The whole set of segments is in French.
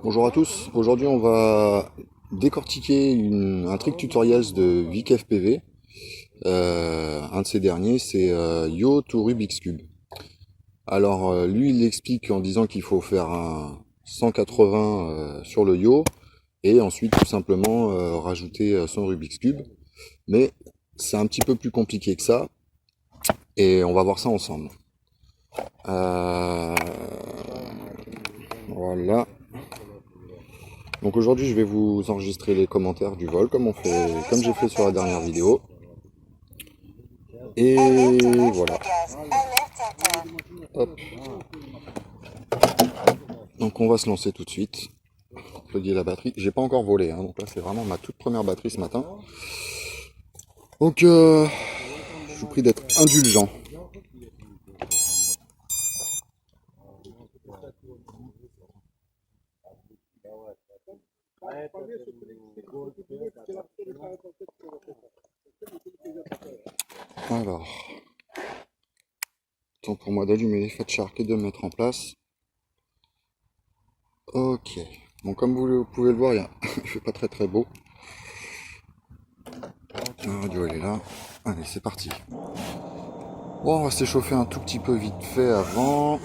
Bonjour à tous, aujourd'hui on va décortiquer un trick tutoriel de Vic FPV. Un de ces derniers c'est Yo to Rubik's Cube. Alors lui il explique en disant qu'il faut faire un 180 sur le Yo et ensuite tout simplement rajouter son Rubik's Cube. Mais c'est un petit peu plus compliqué que ça et on va voir ça ensemble. Voilà. Donc aujourd'hui je vais vous enregistrer les commentaires du vol comme j'ai fait sur la dernière vidéo. Et voilà. Hop. Donc on va se lancer tout de suite. Plugger la batterie. J'ai pas encore volé, hein, donc là c'est vraiment ma toute première batterie ce matin. Donc je vous prie d'être indulgent. Alors, temps pour moi d'allumer les Fat Shark et de me mettre en place. Ok, bon comme vous pouvez le voir, il fait pas très beau. La radio elle est là. Allez, c'est parti. Bon, on va s'échauffer un tout petit peu vite fait avant.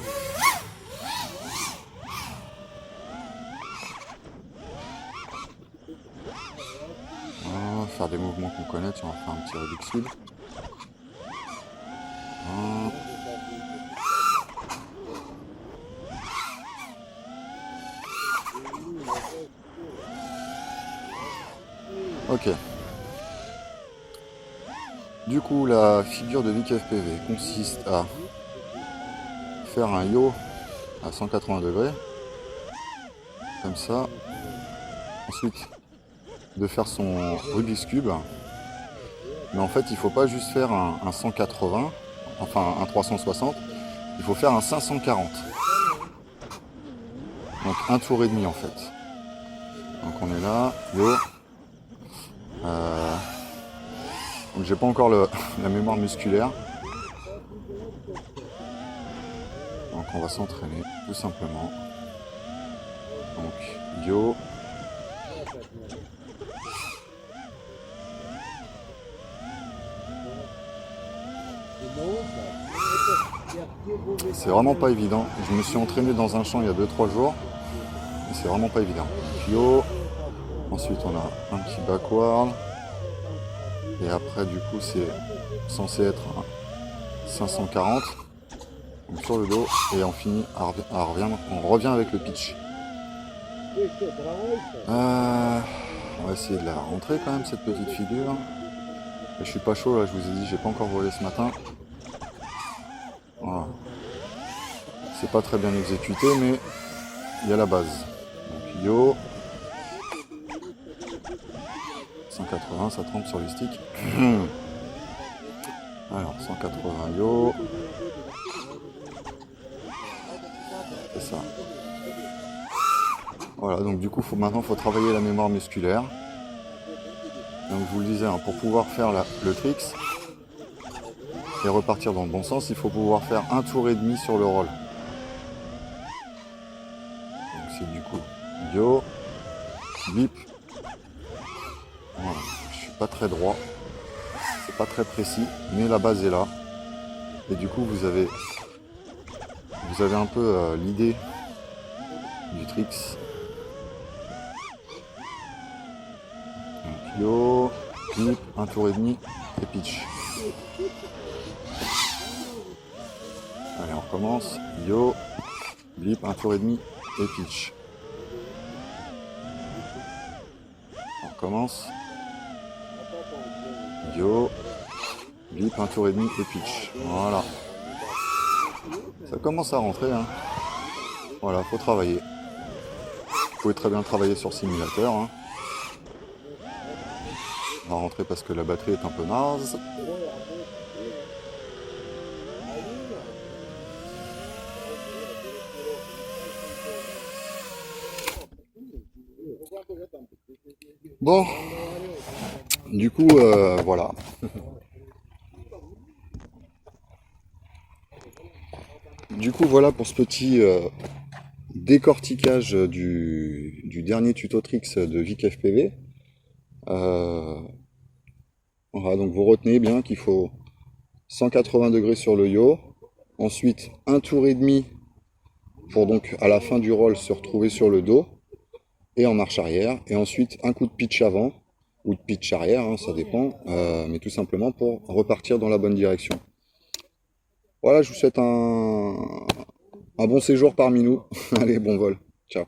On va faire des mouvements qu'on connaît, tiens, on va faire un petit Rubik's Cube. Ok. Du coup, la figure de Vic FPV consiste à faire un yo à 180 degrés, comme ça. Ensuite, de faire son Rubik's Cube. Mais en fait, il ne faut pas juste faire un 180, enfin un 360, il faut faire un 540. Donc un tour et demi en fait. Donc on est là, yo. Donc j'ai pas encore la mémoire musculaire. Donc on va s'entraîner tout simplement. Donc yo. C'est vraiment pas évident. Je me suis entraîné dans un champ il y a 2-3 jours. Et c'est vraiment pas évident. Donc, yo. Ensuite on a un petit backward. Et après du coup c'est censé être un 540. Donc sur le dos. Et on finit on revient avec le pitch. On va essayer de la rentrer quand même cette petite figure. Et je suis pas chaud là, je vous ai dit, j'ai pas encore volé ce matin. Voilà. C'est pas très bien exécuté, mais il y a la base. Donc yo. 180, ça trempe sur les sticks. Alors 180 yo. C'est ça. Voilà, donc du coup maintenant il faut travailler la mémoire musculaire. Donc je vous le disais, hein, pour pouvoir faire le tricks et repartir dans le bon sens, il faut pouvoir faire un tour et demi sur le roll. Donc c'est du coup yo, bip. Voilà, je suis pas très droit, c'est pas très précis, mais la base est là. Et du coup vous avez un peu l'idée du tricks. Donc yo, bip, un tour et demi et pitch. Allez, on recommence. Yo, blip, un tour et demi et pitch. On recommence. Yo, blip, un tour et demi et pitch. Voilà. Ça commence à rentrer. Hein. Voilà, faut travailler. Vous pouvez très bien travailler sur simulateur. Hein. On va rentrer parce que la batterie est un peu naze. Bon, du coup, voilà. Du coup, voilà pour ce petit décortiquage du dernier tuto tricks de Vic FPV. Voilà, donc vous retenez bien qu'il faut 180 degrés sur le yaw, ensuite un tour et demi pour donc à la fin du roll se retrouver sur le dos et en marche arrière, et ensuite un coup de pitch avant ou de pitch arrière, hein, ça dépend, mais tout simplement pour repartir dans la bonne direction. Voilà, je vous souhaite un bon séjour parmi nous. Allez, bon vol. Ciao.